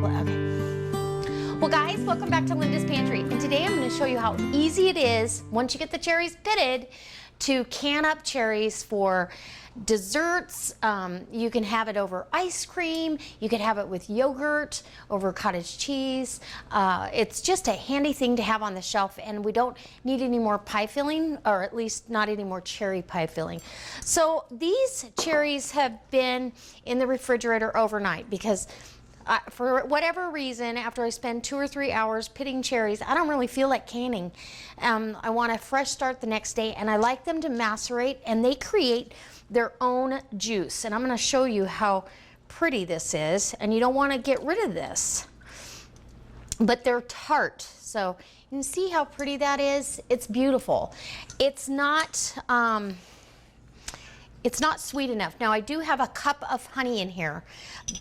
Okay. Well guys, welcome back to Linda's Pantry. And today I'm going to show you how easy it is, once you get the cherries pitted, to can up cherries for desserts. You can have it over ice cream. You can have it with yogurt, over cottage cheese. It's just a handy thing to have on the shelf, and we don't need any more pie filling, or at least not any more cherry pie filling. So these cherries have been in the refrigerator overnight because for whatever reason, after I spend 2 or 3 hours pitting cherries, I don't really feel like canning. I want a fresh start the next day, and I like them to macerate, and they create their own juice. And I'm going to show you how pretty this is, and you don't want to get rid of this. But they're tart, so you can see how pretty that is. It's beautiful. It's not sweet enough. Now I do have a cup of honey in here,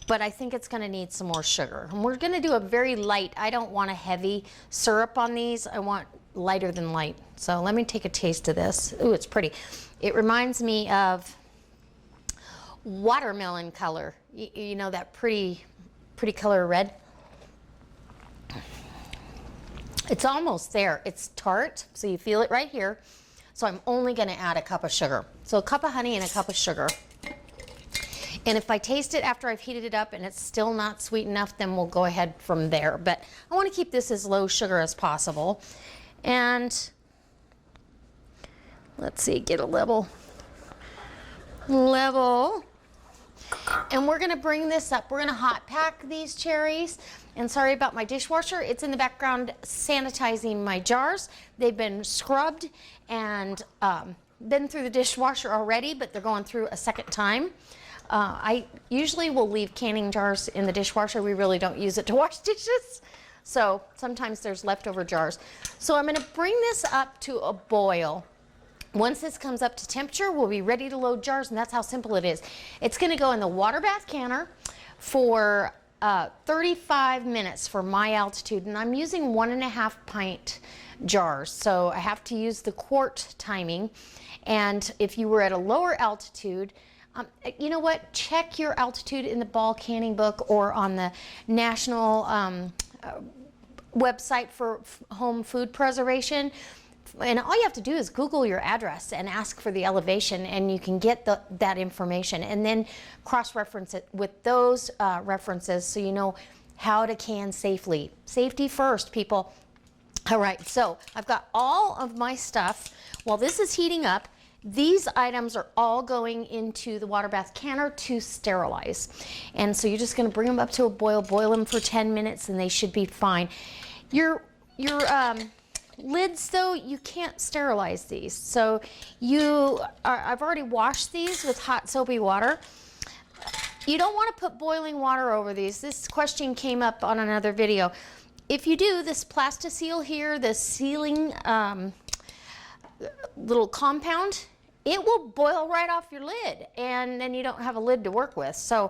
but I think it's gonna need some more sugar. And we're gonna do a very light, I don't want a heavy syrup on these. I want lighter than light. So let me take a taste of this. Ooh, it's pretty. It reminds me of watermelon color. You know, that pretty color red. It's almost there. It's tart, so you feel it right here. So I'm only going to add a cup of sugar. So a cup of honey and a cup of sugar. And if I taste it after I've heated it up and it's still not sweet enough, then we'll go ahead from there. But I want to keep this as low sugar as possible. And let's see, get a level. And we're going to bring this up. We're going to hot pack these cherries. And sorry about my dishwasher. It's in the background sanitizing my jars. They've been scrubbed and been through the dishwasher already, but they're going through a second time. I usually will leave canning jars in the dishwasher. We really don't use it to wash dishes. So sometimes there's leftover jars. So I'm going to bring this up to a boil. Once this comes up to temperature, we'll be ready to load jars, and that's how simple it is. It's going to go in the water bath canner for 35 minutes for my altitude, and I'm using 1.5 pint jars, so I have to use the quart timing. And if you were at a lower altitude, you know what, check your altitude in the ball canning book or on the national website for home food preservation. And all you have to do is Google your address and ask for the elevation, and you can get that information, and then cross-reference it with those references so you know how to can safely. Safety first, people. All right, so I've got all of my stuff. While this is heating up, these items are all going into the water bath canner to sterilize. And so you're just going to bring them up to a boil them for 10 minutes, and they should be fine. Your lids, though, you can't sterilize these. So I've already washed these with hot soapy water. You don't want to put boiling water over these. This question came up on another video. If you do, this Plasticil here, the sealing little compound, it will boil right off your lid, and then you don't have a lid to work with. So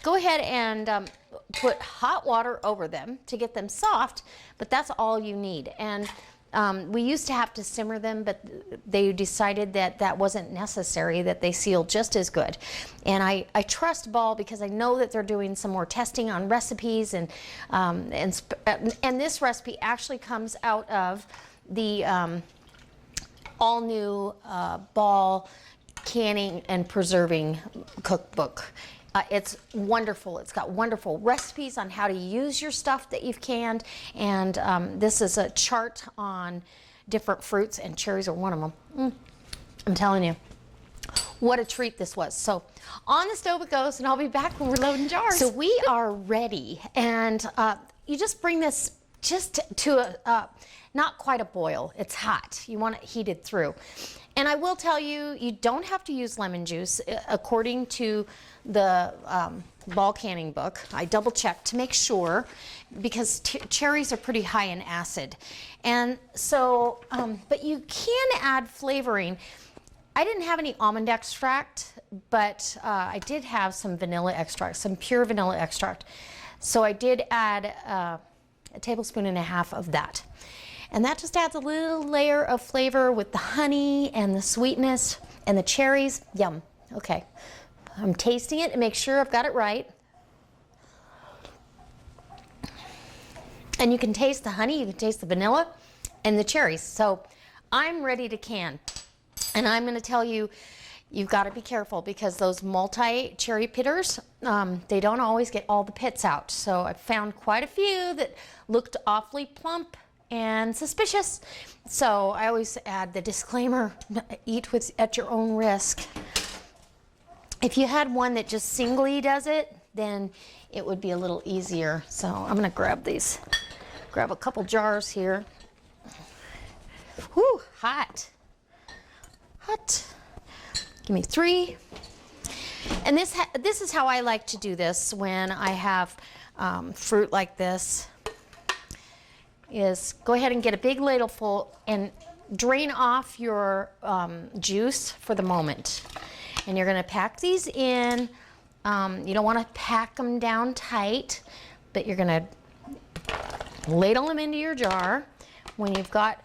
go ahead and put hot water over them to get them soft, but that's all you need. And we used to have to simmer them, but they decided that that wasn't necessary, that they sealed just as good. And I trust Ball because I know that they're doing some more testing on recipes, and this recipe actually comes out of the all new Ball canning and preserving cookbook. It's wonderful. It's got wonderful recipes on how to use your stuff that you've canned, and this is a chart on different fruits, and cherries are one of them. I'm telling you, what a treat this was. So on the stove it goes, and I'll be back when we're loading jars. So we are ready, and you just bring this just to a, not quite a boil. It's hot. You want it heated through. And I will tell you, you don't have to use lemon juice. According to the Ball canning book, I double checked to make sure, because cherries are pretty high in acid. And so, but you can add flavoring. I didn't have any almond extract, but I did have some vanilla extract, some pure vanilla extract. So I did add a tablespoon and a half of that. And that just adds a little layer of flavor with the honey and the sweetness and the cherries. Yum. Okay. I'm tasting it and make sure I've got it right. And you can taste the honey, you can taste the vanilla and the cherries. So I'm ready to can. And I'm going to tell you, you've got to be careful because those multi-cherry pitters, they don't always get all the pits out. So I found quite a few that looked awfully plump and suspicious. So I always add the disclaimer, eat at your own risk. If you had one that just singly does it, then it would be a little easier. So I'm going to grab a couple jars here. Whew, hot. Hot. Give me 3. And this is how I like to do this when I have fruit like this, is go ahead and get a big ladle full and drain off your juice for the moment. And you're going to pack these in. You don't want to pack them down tight, but you're going to ladle them into your jar. When you've got,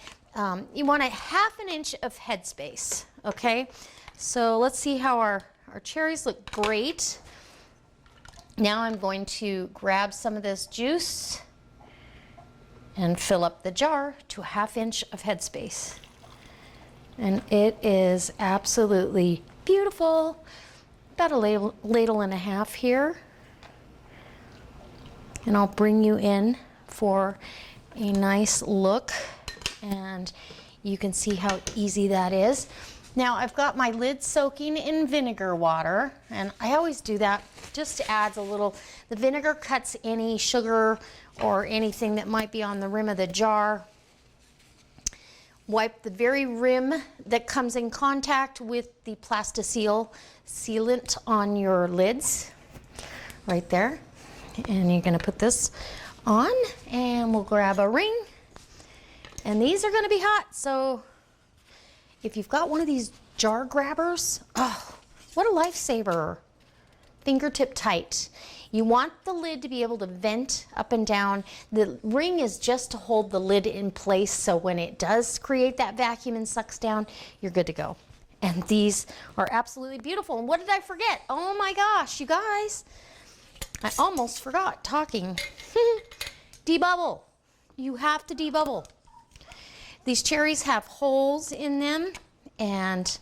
you want a 1/2 inch of headspace, okay? So let's see how our cherries look great. Now I'm going to grab some of this juice and fill up the jar to a 1/2 inch of headspace. And it is absolutely beautiful. About a ladle and a half here. And I'll bring you in for a nice look. And you can see how easy that is. Now I've got my lid soaking in vinegar water, and I always do that just to add a little. The vinegar cuts any sugar or anything that might be on the rim of the jar. Wipe the very rim that comes in contact with the plasticine sealant on your lids, right there. And you're gonna put this on, and we'll grab a ring. And these are gonna be hot, so if you've got one of these jar grabbers, oh, what a lifesaver. Fingertip tight. You want the lid to be able to vent up and down. The ring is just to hold the lid in place, so when it does create that vacuum and sucks down, you're good to go. And these are absolutely beautiful. And what did I forget? Oh my gosh, you guys. I almost forgot talking. Debubble. You have to debubble. These cherries have holes in them, and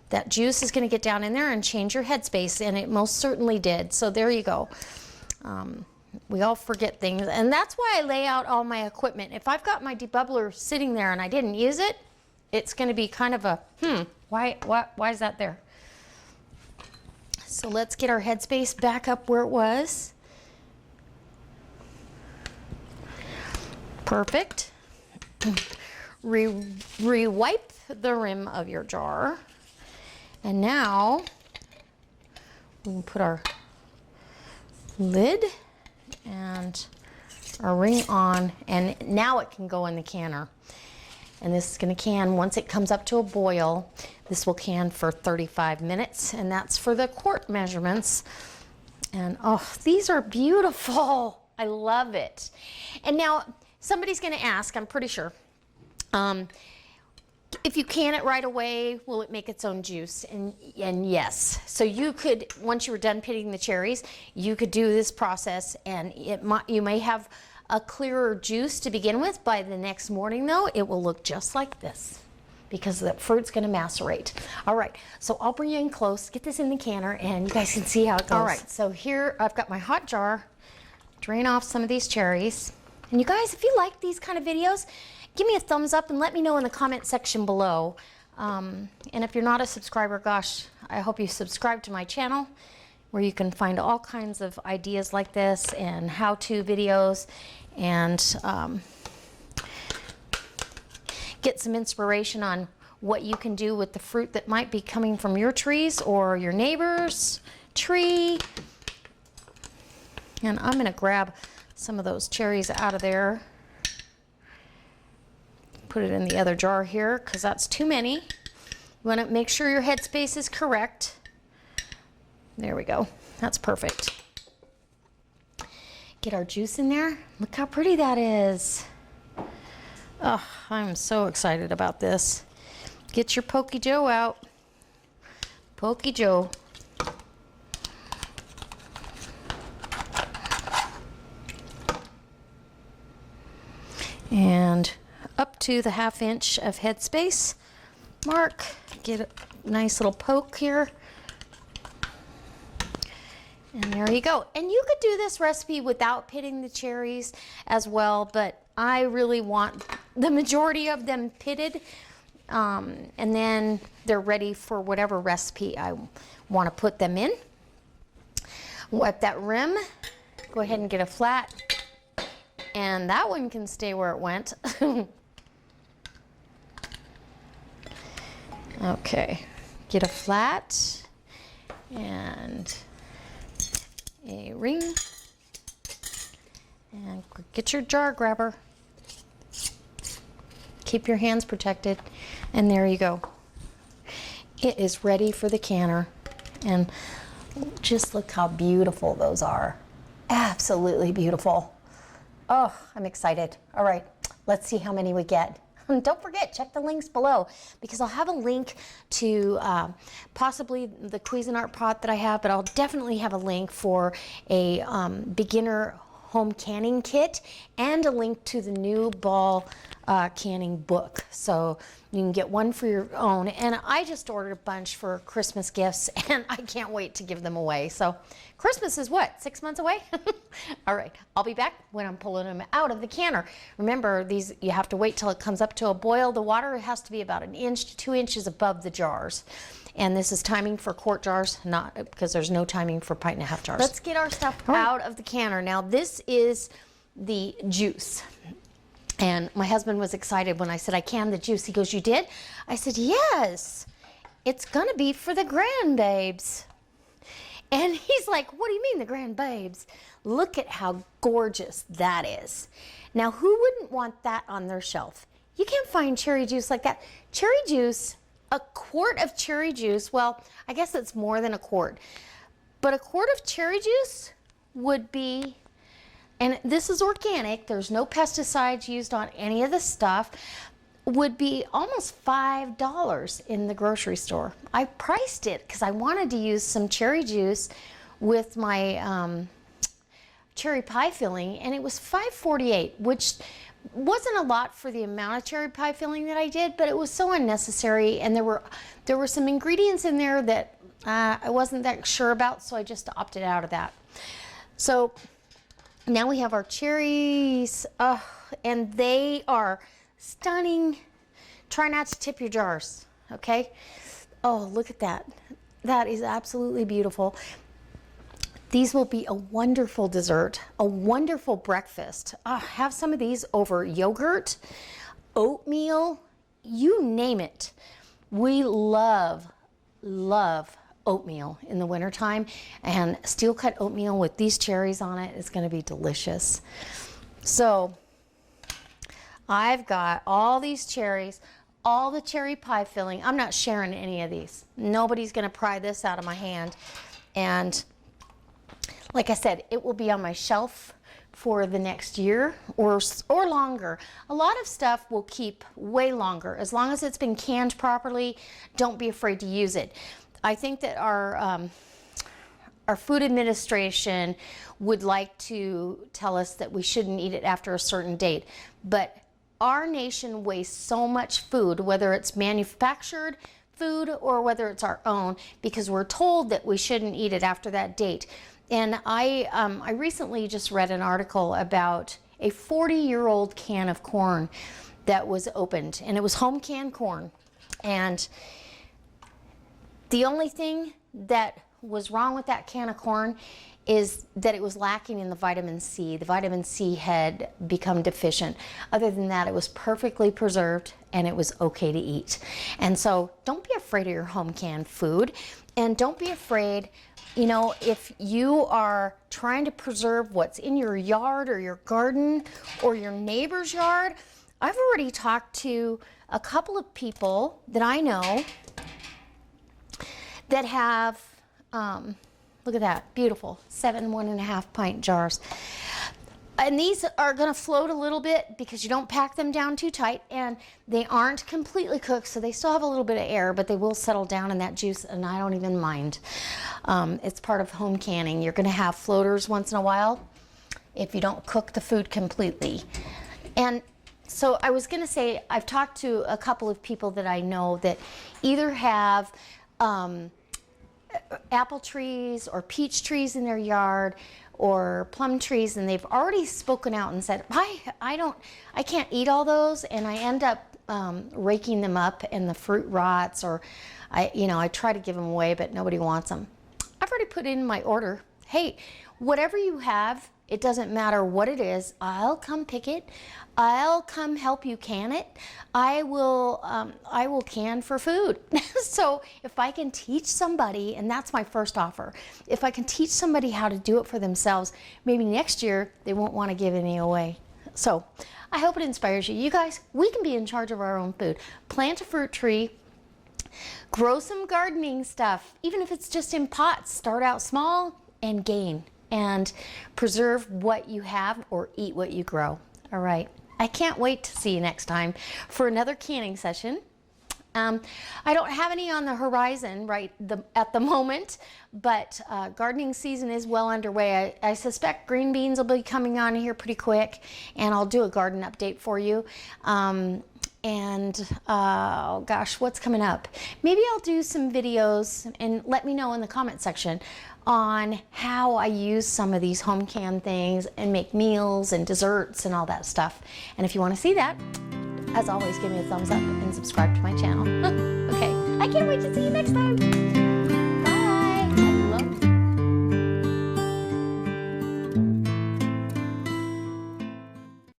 that juice is going to get down in there and change your headspace, and it most certainly did. So there you go. We all forget things, and that's why I lay out all my equipment. If I've got my debubbler sitting there and I didn't use it, it's going to be kind of a, why is that there? So let's get our headspace back up where it was. Perfect. Re-wipe the rim of your jar. And now we can put our lid and our ring on, and now it can go in the canner. And this is going to can once it comes up to a boil. This will can for 35 minutes, and that's for the quart measurements. And oh, these are beautiful. I love it. And now somebody's going to ask, I'm pretty sure, if you can it right away, will it make its own juice? And yes. So you could, once you were done pitting the cherries, you could do this process, and you may have a clearer juice to begin with. By the next morning, though, it will look just like this because the fruit's going to macerate. All right, so I'll bring you in close, get this in the canner, and you guys can see how it goes. All right, so here I've got my hot jar. Drain off some of these cherries. And you guys, if you like these kind of videos, give me a thumbs up and let me know in the comment section below. And if you're not a subscriber, gosh, I hope you subscribe to my channel, where you can find all kinds of ideas like this and how-to videos, and get some inspiration on what you can do with the fruit that might be coming from your trees or your neighbor's tree. And I'm going to grab some of those cherries out of there. Put it in the other jar here because that's too many. You want to make sure your headspace is correct. There we go. That's perfect. Get our juice in there. Look how pretty that is. Oh, I'm so excited about this. Get your Pokey Joe out. Pokey Joe. And up to the 1/2 inch of headspace mark. Get a nice little poke here. And there you go. And you could do this recipe without pitting the cherries as well, but I really want the majority of them pitted. And then they're ready for whatever recipe I want to put them in. Wipe that rim. Go ahead and get a flat. And that one can stay where it went. Okay, get a flat and a ring, and get your jar grabber. Keep your hands protected, and there you go. It is ready for the canner, and just look how beautiful those are. Absolutely beautiful. Oh, I'm excited. All right, let's see how many we get. And don't forget, check the links below, because I'll have a link to possibly the Cuisinart pot that I have, but I'll definitely have a link for a beginner home canning kit and a link to the new ball canning book. So you can get one for your own. And I just ordered a bunch for Christmas gifts, and I can't wait to give them away. So Christmas is what, 6 months away? All right, I'll be back when I'm pulling them out of the canner. Remember, these, you have to wait till it comes up to a boil. The water has to be about 1 inch to 2 inches above the jars. And this is timing for quart jars, not because there's no timing for 1.5 pint jars. Let's get our stuff out of the canner. Now this is the juice. And my husband was excited when I said I canned the juice. He goes, "You did?" I said, "Yes, it's gonna be for the grandbabes." And he's like, "What do you mean the grandbabes?" Look at how gorgeous that is. Now, who wouldn't want that on their shelf? You can't find cherry juice like that. Cherry juice, a quart of cherry juice, well, I guess it's more than a quart, but a quart of cherry juice would be, and this is organic, there's no pesticides used on any of the stuff, would be almost $5 in the grocery store. I priced it because I wanted to use some cherry juice with my cherry pie filling, and it was $5.48, which wasn't a lot for the amount of cherry pie filling that I did, but it was so unnecessary, and there were some ingredients in there that I wasn't that sure about, so I just opted out of that. So now we have our cherries, and they are stunning. Try not to tip your jars, okay? Oh, look at that. That is absolutely beautiful. These will be a wonderful dessert, a wonderful breakfast. Have some of these over yogurt, oatmeal, you name it. We love oatmeal in the wintertime, and steel cut oatmeal with these cherries on it is going to be delicious. So I've got all these cherries, all the cherry pie filling. I'm not sharing any of these. Nobody's going to pry this out of my hand. And like I said, it will be on my shelf for the next year or longer. A lot of stuff will keep way longer. As long as it's been canned properly, don't be afraid to use it. I think that our Food Administration would like to tell us that we shouldn't eat it after a certain date. But our nation wastes so much food, whether it's manufactured food or whether it's our own, because we're told that we shouldn't eat it after that date. And I recently just read an article about a 40-year-old can of corn that was opened, and it was home canned corn. And the only thing that was wrong with that can of corn is that it was lacking in the vitamin C. The vitamin C had become deficient. Other than that, it was perfectly preserved and it was okay to eat. And so don't be afraid of your home canned food, and don't be afraid, you know, if you are trying to preserve what's in your yard or your garden or your neighbor's yard. I've already talked to a couple of people that I know that have, look at that, beautiful, 7 1.5 pint jars. And these are gonna float a little bit because you don't pack them down too tight, and they aren't completely cooked, so they still have a little bit of air, but they will settle down in that juice, and I don't even mind. It's part of home canning. You're gonna have floaters once in a while if you don't cook the food completely. And So I was going to say, I've talked to a couple of people that I know that either have apple trees or peach trees in their yard or plum trees, and they've already spoken out and said, I can't eat all those, and I end up raking them up and the fruit rots, or I try to give them away, but nobody wants them. I've already put in my order. Hey, whatever you have, it doesn't matter what it is, I'll come pick it. I'll come help you can it. I will can for food. So if I can teach somebody, and that's my first offer, if I can teach somebody how to do it for themselves, maybe next year they won't want to give any away. So I hope it inspires you. You guys, we can be in charge of our own food. Plant a fruit tree, grow some gardening stuff, even if it's just in pots. Start out small and gain, and preserve what you have or eat what you grow. All right. I can't wait to see you next time for another canning session. I don't have any on the horizon at the moment, but gardening season is well underway. I suspect green beans will be coming on here pretty quick, and I'll do a garden update for you. Oh gosh, what's coming up? Maybe I'll do some videos, and let me know in the comment section on how I use some of these home canned things and make meals and desserts and all that stuff. And if you want to see that, as always, give me a thumbs up and subscribe to my channel. Okay, I can't wait to see you next time.